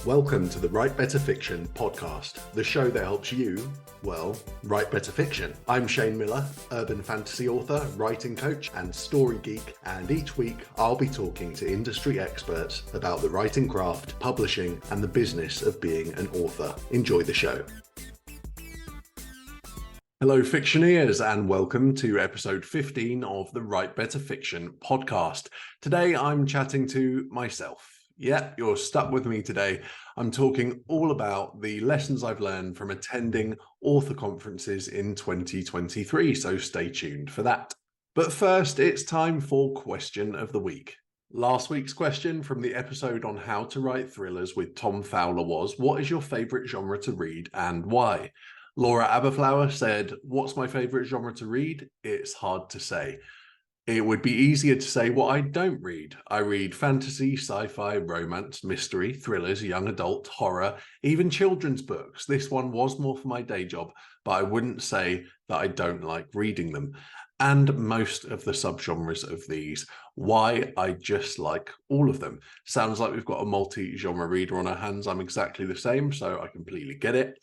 Welcome to the Write Better Fiction podcast, the show that helps you, write better fiction. I'm Shane Millar, urban fantasy author, writing coach, and story geek, and each week I'll be talking to industry experts about the writing craft, publishing, and the business of being an author. Enjoy the show. Hello, fictioneers, and welcome to episode 15 of the Write Better Fiction podcast. Today I'm chatting to myself. Yeah, you're stuck with me today. I'm talking all about the lessons I've learned from attending author conferences in 2023, so stay tuned for that. But first, it's time for Question of the Week. Last week's question from the episode on how to write thrillers with Tom Fowler was, what is your favourite genre to read and why? Laura Aberflower said, what's my favourite genre to read? It's hard to say. It would be easier to say what I don't read. I read fantasy, sci-fi, romance, mystery, thrillers, young adult, horror, even children's books. This one was more for my day job, but I wouldn't say that I don't like reading them. And most of the subgenres of these. Why? I just like all of them. Sounds like we've got a multi-genre reader on our hands. I'm exactly the same, so I completely get it.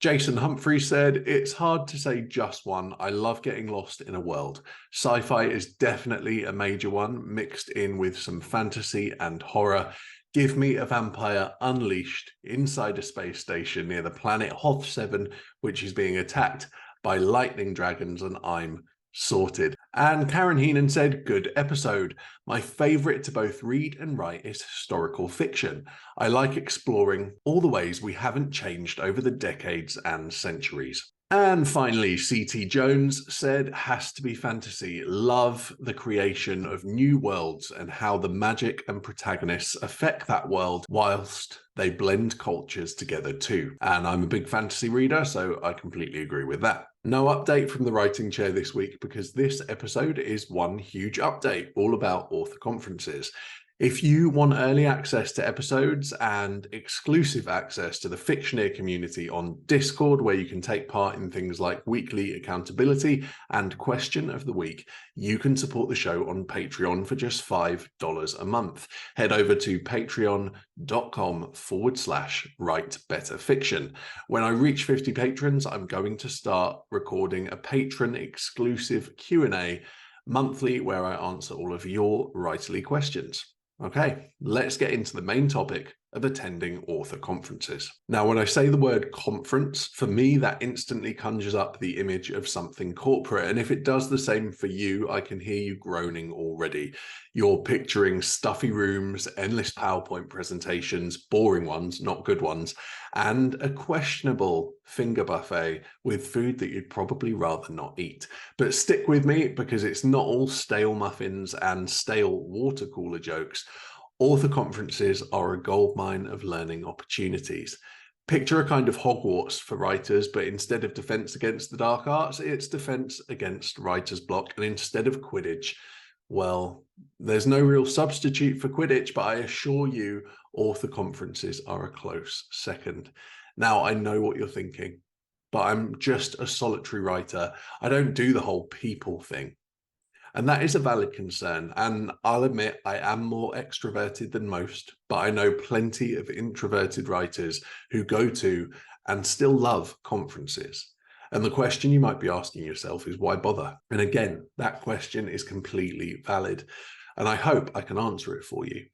Jason Humphrey said, it's hard to say just one. I love getting lost in a world. Sci-fi is definitely a major one, mixed in with some fantasy and horror. Give me a vampire unleashed inside a space station near the planet Hoth 7, which is being attacked by lightning dragons, and I'm sorted. And Karen Heenan said, good episode. My favourite to both read and write is historical fiction. I like exploring all the ways we haven't changed over the decades and centuries. And finally, C.T. Jones said, has to be fantasy. Love the creation of new worlds and how the magic and protagonists affect that world whilst they blend cultures together too. And I'm a big fantasy reader, so I completely agree with that. No update from the writing chair this week because this episode is one huge update all about author conferences. If you want early access to episodes and exclusive access to the Fictioneer community on Discord, where you can take part in things like weekly accountability and question of the week, you can support the show on Patreon for just $5 a month. Head over to patreon.com/writebetterfiction. When I reach 50 patrons, I'm going to start recording a patron exclusive Q&A monthly where I answer all of your writerly questions. Okay, let's get into the main topic of attending author conferences. Now, when I say the word conference, for me, that instantly conjures up the image of something corporate. And if it does the same for you, I can hear you groaning already. You're picturing stuffy rooms, endless PowerPoint presentations, boring ones, not good ones, and a questionable finger buffet with food that you'd probably rather not eat. But stick with me because it's not all stale muffins and stale water cooler jokes. Author conferences are a goldmine of learning opportunities. Picture a kind of Hogwarts for writers, but instead of defense against the dark arts, it's defense against writer's block. And instead of Quidditch, well, there's no real substitute for Quidditch, but I assure you, author conferences are a close second. Now, I know what you're thinking, but I'm just a solitary writer. I don't do the whole people thing. And that is a valid concern. And I'll admit I am more extroverted than most, but I know plenty of introverted writers who go to and still love conferences. And the question you might be asking yourself is why bother? And again, that question is completely valid. And I hope I can answer it for you.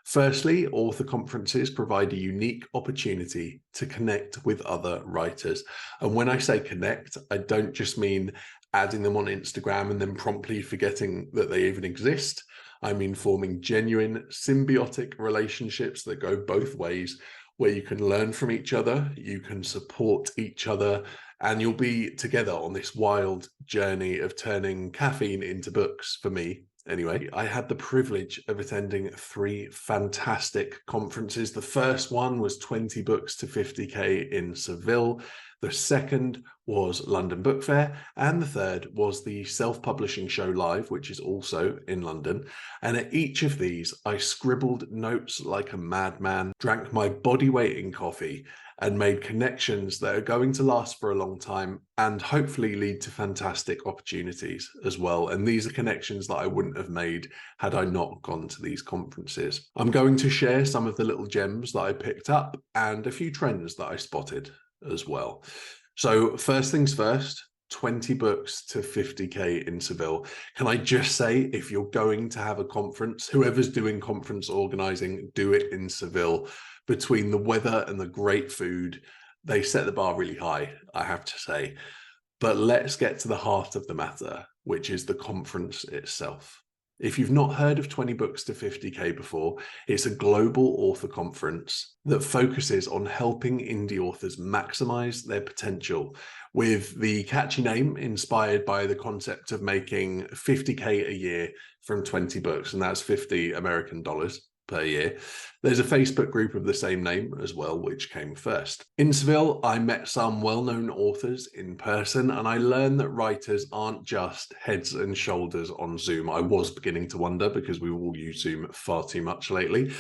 Firstly, author conferences provide a unique opportunity to connect with other writers. And when I say connect, I don't just mean adding them on Instagram and then promptly forgetting that they even exist. I mean forming genuine symbiotic relationships that go both ways, where you can learn from each other, you can support each other, and you'll be together on this wild journey of turning caffeine into books for me. Anyway, I had the privilege of attending 3 fantastic conferences. The first one was 20 books to 50K in Seville. The second was London Book Fair, and the third was the Self-Publishing Show Live, which is also in London. And at each of these, I scribbled notes like a madman, drank my body weight in coffee, and made connections that are going to last for a long time and hopefully lead to fantastic opportunities as well. And these are connections that I wouldn't have made had I not gone to these conferences. I'm going to share some of the little gems that I picked up and a few trends that I spotted as well. So first things first, 20 books to 50K in Seville. Can I just say, if you're going to have a conference, whoever's doing conference organizing, do it in Seville. Between the weather and the great food, they set the bar really high, I have to say. But let's get to the heart of the matter, which is the conference itself. If you've not heard of 20 books to 50K before, it's a global author conference that focuses on helping indie authors maximize their potential, with the catchy name inspired by the concept of making 50K a year from 20 books, and that's 50 American dollars per year. There's a Facebook group of the same name as well, which came first. In Seville, I met some well-known authors in person, and I learned that writers aren't just heads and shoulders on Zoom. I was beginning to wonder, because we all use Zoom far too much lately.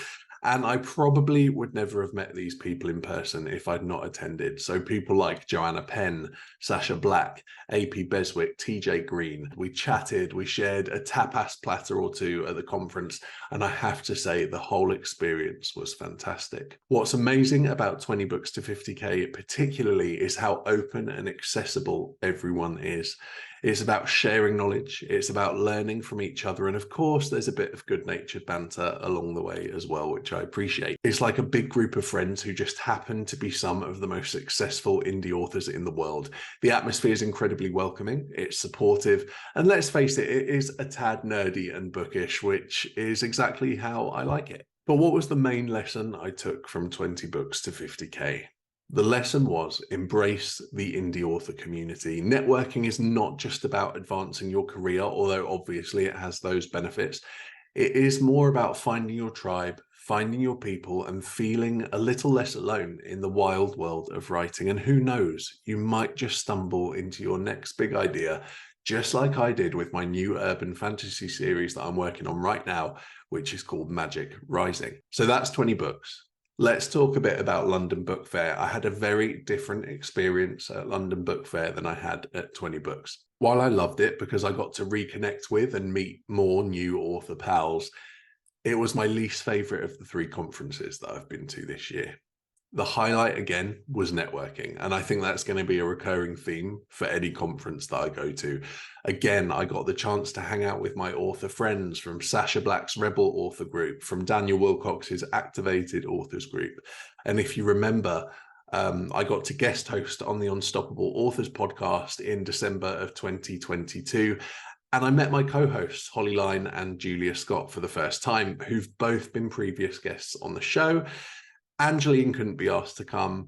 And I probably would never have met these people in person if I'd not attended. So people like Joanna Penn, Sacha Black, AP Beswick, TJ Green. We chatted, we shared a tapas platter or two at the conference, and I have to say the whole experience was fantastic. What's amazing about 20 books to 50K particularly is how open and accessible everyone is. It's about sharing knowledge, it's about learning from each other, and of course there's a bit of good-natured banter along the way as well, which I appreciate. It's like a big group of friends who just happen to be some of the most successful indie authors in the world. The atmosphere is incredibly welcoming, it's supportive, and let's face it, it is a tad nerdy and bookish, which is exactly how I like it. But what was the main lesson I took from 20 books to 50K? The lesson was embrace the indie author community. Networking is not just about advancing your career, although obviously it has those benefits. It is more about finding your tribe, finding your people, and feeling a little less alone in the wild world of writing. And who knows, you might just stumble into your next big idea, just like I did with my new urban fantasy series that I'm working on right now, which is called Magic Rising. So that's 20 books. Let's talk a bit about London Book Fair. I had a very different experience at London Book Fair than I had at 20 books. While I loved it because I got to reconnect with and meet more new author pals, it was my least favorite of the three conferences that I've been to this year. The highlight again was networking, and I think that's going to be a recurring theme for any conference that I go to. Again, I got the chance to hang out with my author friends from Sacha Black's Rebel author group, from Daniel Wilcox's Activated authors group. And if you remember, I got to guest host on the Unstoppable Authors podcast in December of 2022. And I met my co-hosts, Holly Line and Julia Scott, for the first time, who've both been previous guests on the show. Angeline couldn't be asked to come.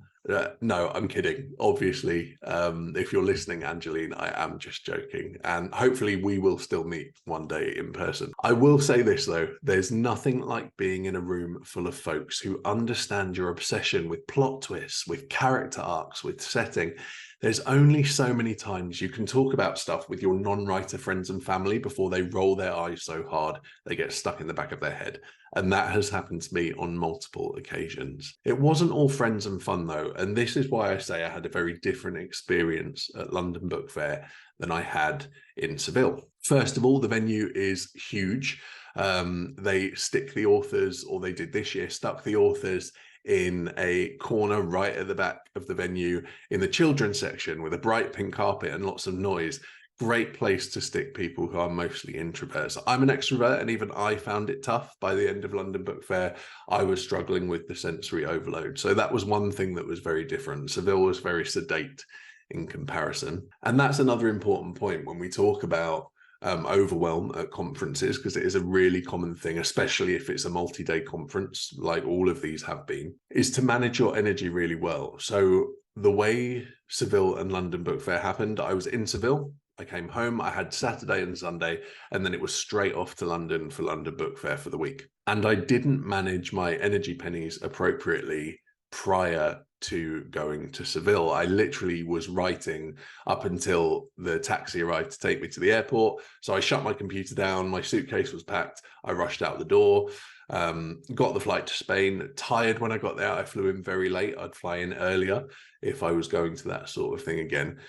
No, I'm kidding. Obviously, if you're listening, Angeline, I am just joking. And hopefully we will still meet one day in person. I will say this, though. There's nothing like being in a room full of folks who understand your obsession with plot twists, with character arcs, with setting. There's only so many times you can talk about stuff with your non-writer friends and family before they roll their eyes so hard they get stuck in the back of their head. And that has happened to me on multiple occasions. It wasn't all friends and fun, though, and this is why I say I had a very different experience at London Book Fair than I had in Seville. First of all, the venue is huge. They stick the authors, or they did this year, stuck the authors in a corner right at the back of the venue in the children's section with a bright pink carpet and lots of noise. Great place to stick people who are mostly introverts. I'm an extrovert, and even I found it tough. By the end of London Book Fair, I was struggling with the sensory overload. So that was one thing that was very different. Seville was very sedate in comparison. And that's another important point when we talk about overwhelm at conferences, because it is a really common thing, especially if it's a multi-day conference like all of these have been, is to manage your energy really well. So the way Seville and London Book Fair happened, I was in Seville, I came home, I had Saturday and Sunday, and then it was straight off to London for London Book Fair for the week. And I didn't manage my energy pennies appropriately prior to going to Seville. I literally was writing up until the taxi arrived to take me to the airport. So I shut my computer down, my suitcase was packed, I rushed out the door, got the flight to Spain, tired when I got there. I flew in very late. I'd fly in earlier if I was going to that sort of thing again.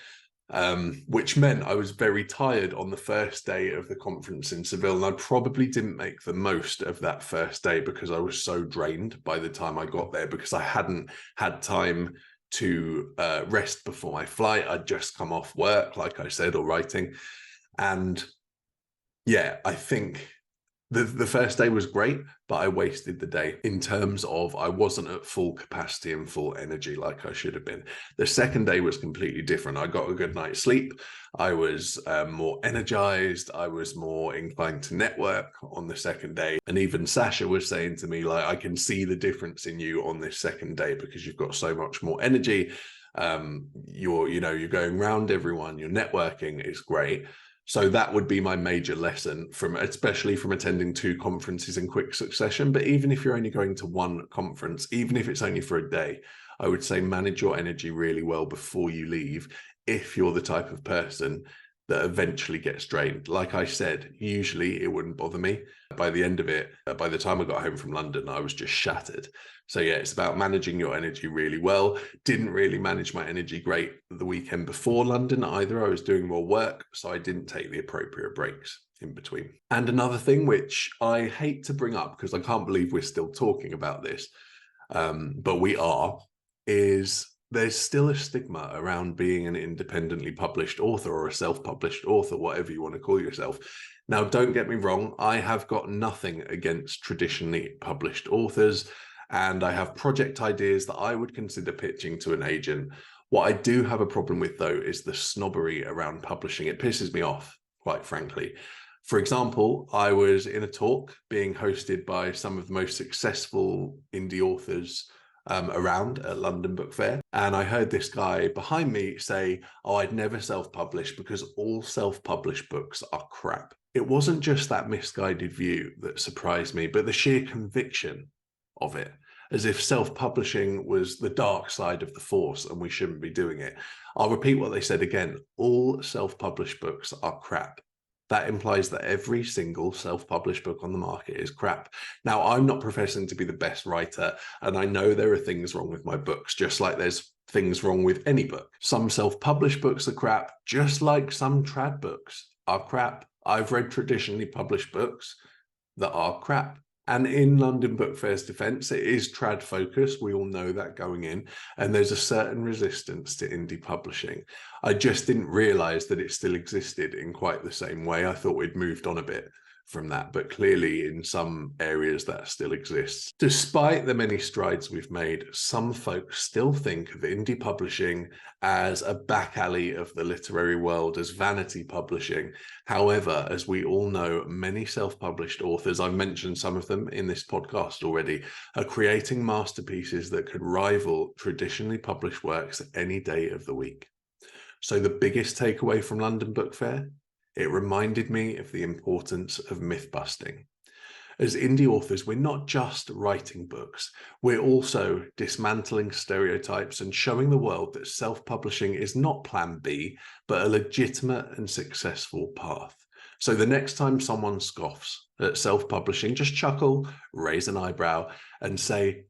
Which meant I was very tired on the first day of the conference in Seville, and I probably didn't make the most of that first day because I was so drained by the time I got there, because I hadn't had time to rest before my flight. I'd just come off work, like I said, or writing. And yeah, I think the first day was great, but I wasted the day in terms of I wasn't at full capacity and full energy like I should have been. The second day was completely different. I got a good night's sleep. I was more energized. I was more inclined to network on the second day. And even Sasha was saying to me, like, I can see the difference in you on this second day because you've got so much more energy. You're going around everyone, you're networking, it's great. So that would be my major lesson especially from attending 2 conferences in quick succession. But even if you're only going to 1 conference, even if it's only for a day, I would say manage your energy really well before you leave, if you're the type of person that eventually gets drained. Like I said, usually it wouldn't bother me. By the end of it, by the time I got home from London, I was just shattered. So yeah, it's about managing your energy really well. Didn't really manage my energy great the weekend before London either. I was doing more work, so I didn't take the appropriate breaks in between. And another thing which I hate to bring up because I can't believe we're still talking about this, but we are, is there's still a stigma around being an independently published author or a self-published author, whatever you want to call yourself. Now, don't get me wrong, I have got nothing against traditionally published authors, and I have project ideas that I would consider pitching to an agent. What I do have a problem with, though, is the snobbery around publishing. It pisses me off, quite frankly. For example, I was in a talk being hosted by some of the most successful indie authors around at London Book Fair. And I heard this guy behind me say, oh, I'd never self-publish because all self-published books are crap. It wasn't just that misguided view that surprised me, but the sheer conviction of it, as if self-publishing was the dark side of the force and we shouldn't be doing it. I'll repeat what they said again. All self-published books are crap. That implies that every single self-published book on the market is crap. Now, I'm not professing to be the best writer, and I know there are things wrong with my books, just like there's things wrong with any book. Some self-published books are crap, just like some trad books are crap. I've read traditionally published books that are crap. And in London Book Fair's defense, it is trad focused. We all know that going in. And there's a certain resistance to indie publishing. I just didn't realize that it still existed in quite the same way. I thought we'd moved on a bit from that, but clearly in some areas that still exists. Despite the many strides we've made, some folks still think of indie publishing as a back alley of the literary world, as vanity publishing. However, as we all know, many self-published authors, I've mentioned some of them in this podcast already, are creating masterpieces that could rival traditionally published works any day of the week. So the biggest takeaway from London Book Fair? It reminded me of the importance of myth busting. As indie authors, we're not just writing books, we're also dismantling stereotypes and showing the world that self-publishing is not plan B, but a legitimate and successful path. So the next time someone scoffs at self-publishing, just chuckle, raise an eyebrow, and say,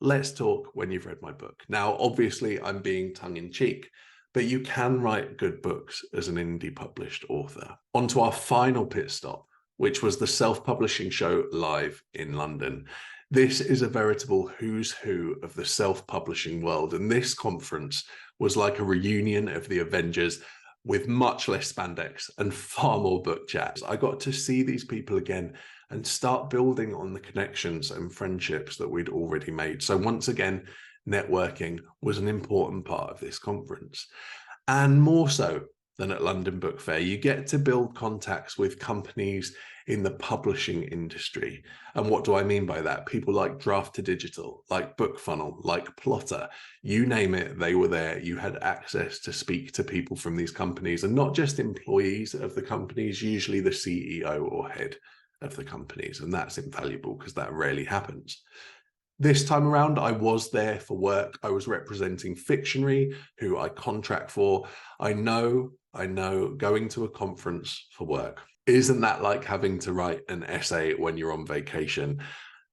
let's talk when you've read my book. Now, obviously, I'm being tongue-in-cheek, but you can write good books as an indie published author. On to our final pit stop, which was the self-publishing show live in London. This is a veritable who's who of the self-publishing world, and this conference was like a reunion of the Avengers with much less spandex and far more book chats. I got to see these people again and start building on the connections and friendships that we'd already made. So once again, networking was an important part of this conference. And more so than at London Book Fair, you get to build contacts with companies in the publishing industry. And what do I mean by that? People like Draft to Digital, like BookFunnel, like Plotter, you name it, they were there. You had access to speak to people from these companies, and not just employees of the companies, usually the CEO or head of the companies. And that's invaluable because that rarely happens. This time around, I was there for work. I was representing Fictionary, who I contract for. I know, going to a conference for work. Isn't that like having to write an essay when you're on vacation?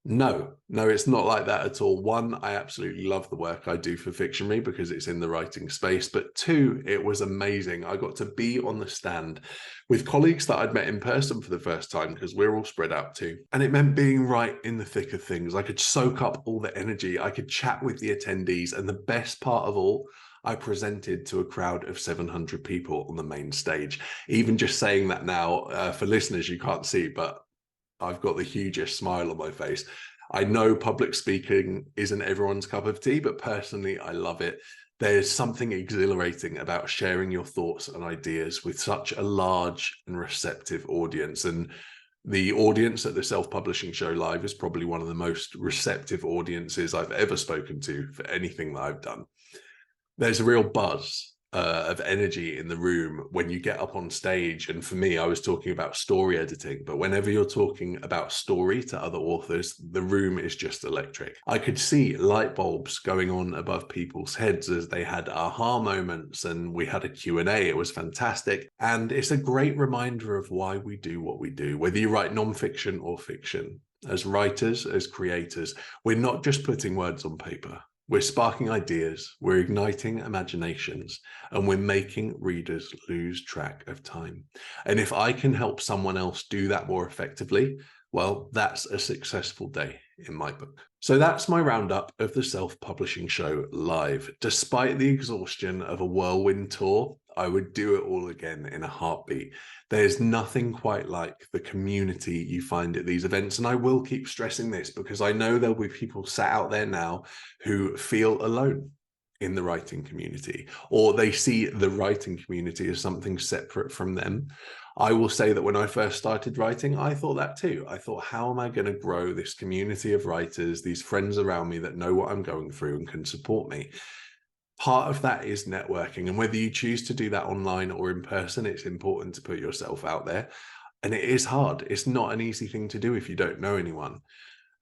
No, it's not like that at all. One, I absolutely love the work I do for Fictionary because it's in the writing space. But two, it was amazing. I got to be on the stand with colleagues that I'd met in person for the first time because we're all spread out too. And it meant being right in the thick of things. I could soak up all the energy. I could chat with the attendees. And the best part of all, I presented to a crowd of 700 people on the main stage. Even just saying that now, for listeners, you can't see, but I've got the hugest smile on my face. I know public speaking isn't everyone's cup of tea, but personally, I love it. There's something exhilarating about sharing your thoughts and ideas with such a large and receptive audience. And the audience at the Self-Publishing Show Live is probably one of the most receptive audiences I've ever spoken to for anything that I've done. There's a real buzz of energy in the room when you get up on stage. And for me, I was talking about story editing, but whenever you're talking about story to other authors, the room is just electric. I could see light bulbs going on above people's heads as they had aha moments, and we had a Q&A. It was fantastic. And it's a great reminder of why we do what we do, whether you write nonfiction or fiction. As writers, as creators, we're not just putting words on paper. We're sparking ideas, we're igniting imaginations, and we're making readers lose track of time. And if I can help someone else do that more effectively, well, that's a successful day in my book. So that's my roundup of the Self-Publishing Show Live. Despite the exhaustion of a whirlwind tour, I would do it all again in a heartbeat. There's nothing quite like the community you find at these events. And I will keep stressing this because I know there'll be people sat out there now who feel alone in the writing community, or they see the writing community as something separate from them. I will say that when I first started writing, I thought that too. I thought, how am I going to grow this community of writers, these friends around me that know what I'm going through and can support me? Part of that is networking. And whether you choose to do that online or in person, it's important to put yourself out there. And it is hard. It's not an easy thing to do if you don't know anyone.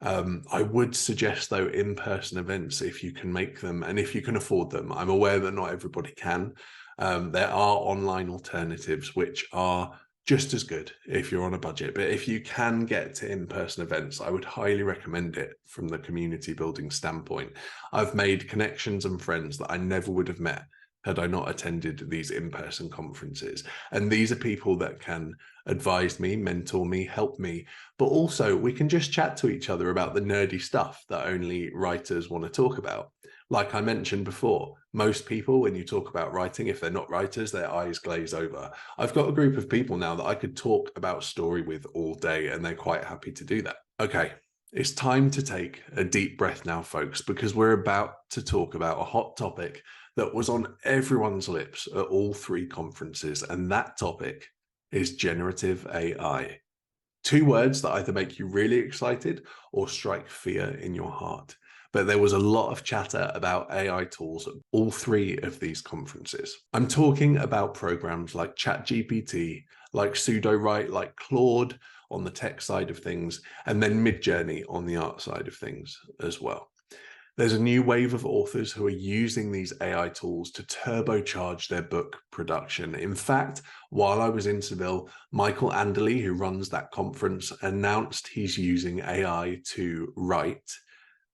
I would suggest, though, in-person events, if you can make them and if you can afford them. I'm aware that not everybody can. There are online alternatives which are just as good if you're on a budget. But if you can get to in-person events, I would highly recommend it from the community building standpoint. I've made connections and friends that I never would have met had I not attended these in-person conferences. And these are people that can advise me, mentor me, help me, but also we can just chat to each other about the nerdy stuff that only writers want to talk about. Like I mentioned before, most people, when you talk about writing, if they're not writers, their eyes glaze over. I've got a group of people now that I could talk about story with all day, and they're quite happy to do that. Okay, it's time to take a deep breath now, folks, because we're about to talk about a hot topic that was on everyone's lips at all three conferences, and that topic is generative AI. Two words that either make you really excited or strike fear in your heart. But there was a lot of chatter about AI tools at all three of these conferences. I'm talking about programs like ChatGPT, like Pseudo-Write, like Claude on the tech side of things, and then Midjourney on the art side of things as well. There's a new wave of authors who are using these AI tools to turbocharge their book production. In fact, while I was in Seville, Michael Anderle, who runs that conference, announced he's using AI to write.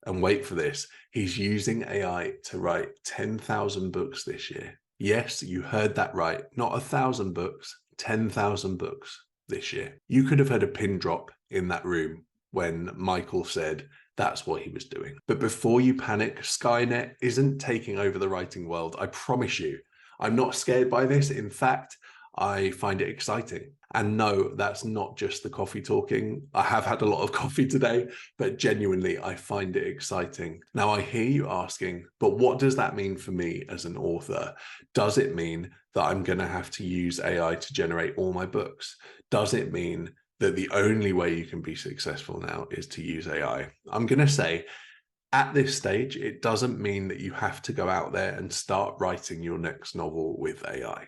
And wait for this, he's using AI to write 10,000 books this year. Yes, you heard that right. Not 1,000 books, 10,000 books this year. You could have had a pin drop in that room when Michael said that's what he was doing. But before you panic, Skynet isn't taking over the writing world. I promise you. I'm not scared by this. In fact, I find it exciting. And no, that's not just the coffee talking. I have had a lot of coffee today, but genuinely, I find it exciting. Now, I hear you asking, but what does that mean for me as an author? Does it mean that I'm going to have to use AI to generate all my books? Does it mean that the only way you can be successful now is to use AI? I'm going to say, at this stage, it doesn't mean that you have to go out there and start writing your next novel with AI.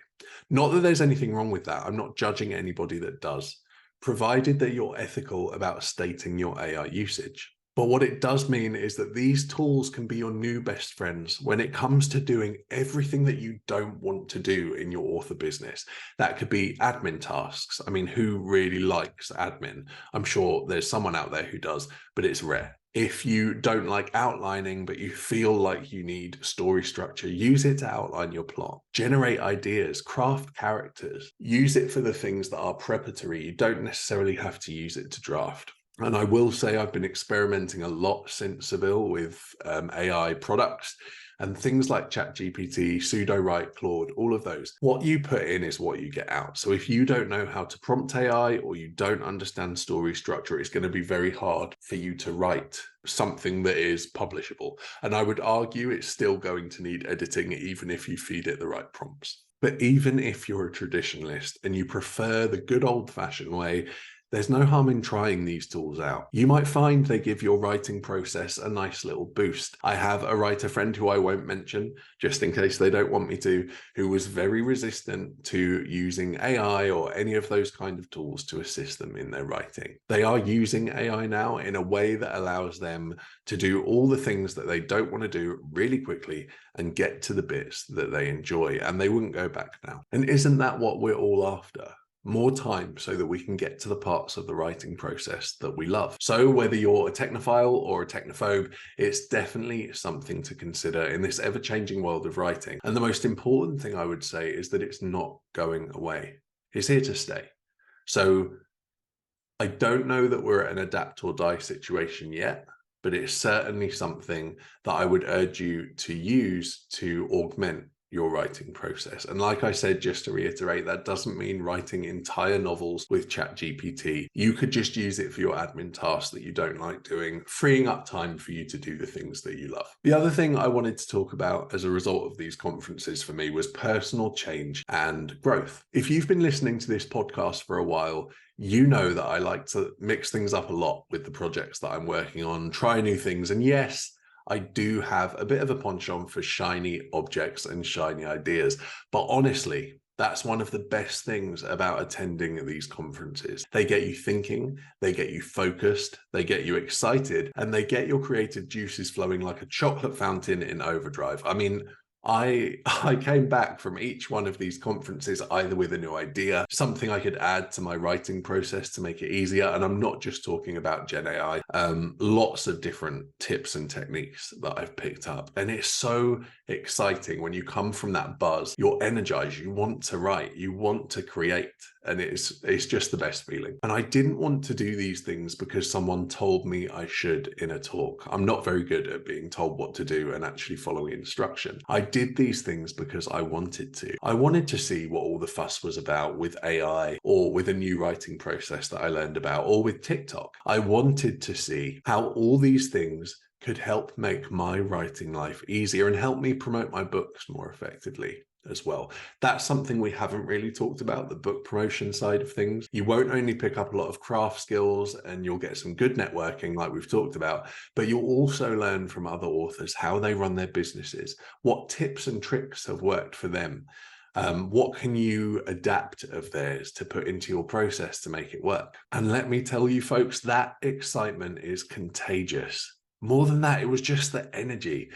Not that there's anything wrong with that. I'm not judging anybody that does, provided that you're ethical about stating your AI usage. But what it does mean is that these tools can be your new best friends when it comes to doing everything that you don't want to do in your author business. That could be admin tasks. I mean, who really likes admin? I'm sure there's someone out there who does, but it's rare. If you don't like outlining, but you feel like you need story structure, use it to outline your plot, generate ideas, craft characters, use it for the things that are preparatory. You don't necessarily have to use it to draft. And I will say I've been experimenting a lot since Seville with AI products and things like ChatGPT, Pseudo-Write, Claude, all of those. What you put in is what you get out. So if you don't know how to prompt AI or you don't understand story structure, it's going to be very hard for you to write something that is publishable. And I would argue it's still going to need editing, even if you feed it the right prompts. But even if you're a traditionalist and you prefer the good old-fashioned way, there's no harm in trying these tools out. You might find they give your writing process a nice little boost. I have a writer friend who I won't mention, just in case they don't want me to, who was very resistant to using AI or any of those kind of tools to assist them in their writing. They are using AI now in a way that allows them to do all the things that they don't want to do really quickly and get to the bits that they enjoy, and they wouldn't go back now. And isn't that what we're all after? More time so that we can get to the parts of the writing process that we love. So whether you're a technophile or a technophobe, it's definitely something to consider in this ever-changing world of writing. And the most important thing I would say is that it's not going away. It's here to stay. So I don't know that we're at an adapt or die situation yet, but it's certainly something that I would urge you to use to augment your writing process. And like I said, just to reiterate, that doesn't mean writing entire novels with ChatGPT. You could just use it for your admin tasks that you don't like doing, freeing up time for you to do the things that you love. The other thing I wanted to talk about as a result of these conferences for me was personal change and growth. If you've been listening to this podcast for a while, you know that I like to mix things up a lot with the projects that I'm working on, try new things. And yes, I do have a bit of a penchant for shiny objects and shiny ideas, but honestly, that's one of the best things about attending these conferences. They get you thinking, they get you focused, they get you excited, and they get your creative juices flowing like a chocolate fountain in overdrive. I mean, I came back from each one of these conferences either with a new idea, something I could add to my writing process to make it easier. And I'm not just talking about Gen AI, lots of different tips and techniques that I've picked up. And it's so exciting when you come from that buzz, you're energized, you want to write, you want to create. And it's just the best feeling. And I didn't want to do these things because someone told me I should in a talk. I'm not very good at being told what to do and actually following instruction. I did these things because I wanted to. I wanted to see what all the fuss was about with AI or with a new writing process that I learned about or with TikTok. I wanted to see how all these things could help make my writing life easier and help me promote my books more effectively as well. That's something we haven't really talked about, the book promotion side of things. You won't only pick up a lot of craft skills and you'll get some good networking like we've talked about, but you'll also learn from other authors how they run their businesses, what tips and tricks have worked for them. What can you adapt of theirs to put into your process to make it work? And let me tell you folks, that excitement is contagious. More than that, it was just the energy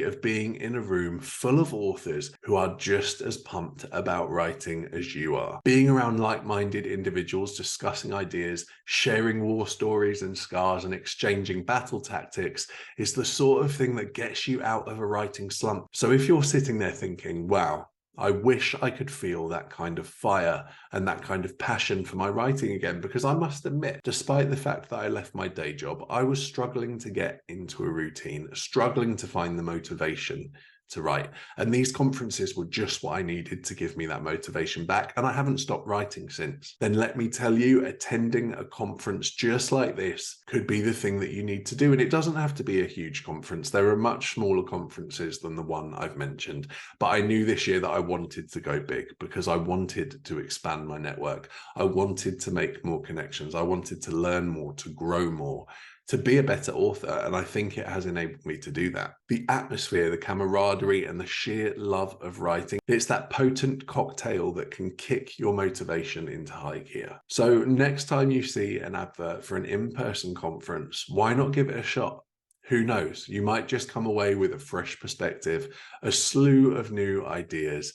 of being in a room full of authors who are just as pumped about writing as you are. Being around like-minded individuals discussing ideas, sharing war stories and scars, and exchanging battle tactics is the sort of thing that gets you out of a writing slump. So if you're sitting there thinking, wow, I wish I could feel that kind of fire and that kind of passion for my writing again, because I must admit, despite the fact that I left my day job, I was struggling to get into a routine, struggling to find the motivation to write. And these conferences were just what I needed to give me that motivation back. And I haven't stopped writing since. Then let me tell you, attending a conference just like this could be the thing that you need to do. And it doesn't have to be a huge conference. There are much smaller conferences than the one I've mentioned. But I knew this year that I wanted to go big because I wanted to expand my network. I wanted to make more connections. I wanted to learn more, to grow more, to be a better author, and I think it has enabled me to do that. The atmosphere, the camaraderie, and the sheer love of writing, it's that potent cocktail that can kick your motivation into high gear. So next time you see an advert for an in-person conference, why not give it a shot? Who knows? You might just come away with a fresh perspective, a slew of new ideas,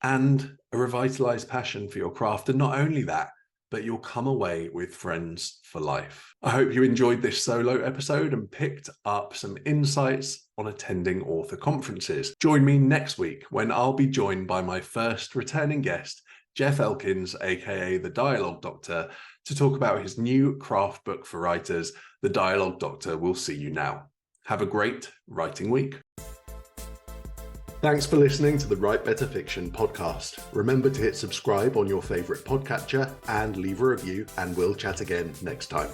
and a revitalized passion for your craft. And not only that, but you'll come away with friends for life. I hope you enjoyed this solo episode and picked up some insights on attending author conferences. Join me next week when I'll be joined by my first returning guest, Jeff Elkins, aka The Dialogue Doctor, to talk about his new craft book for writers, The Dialogue Doctor Will See You Now. Have a great writing week. Thanks for listening to the Write Better Fiction podcast. Remember to hit subscribe on your favorite podcatcher and leave a review, and we'll chat again next time.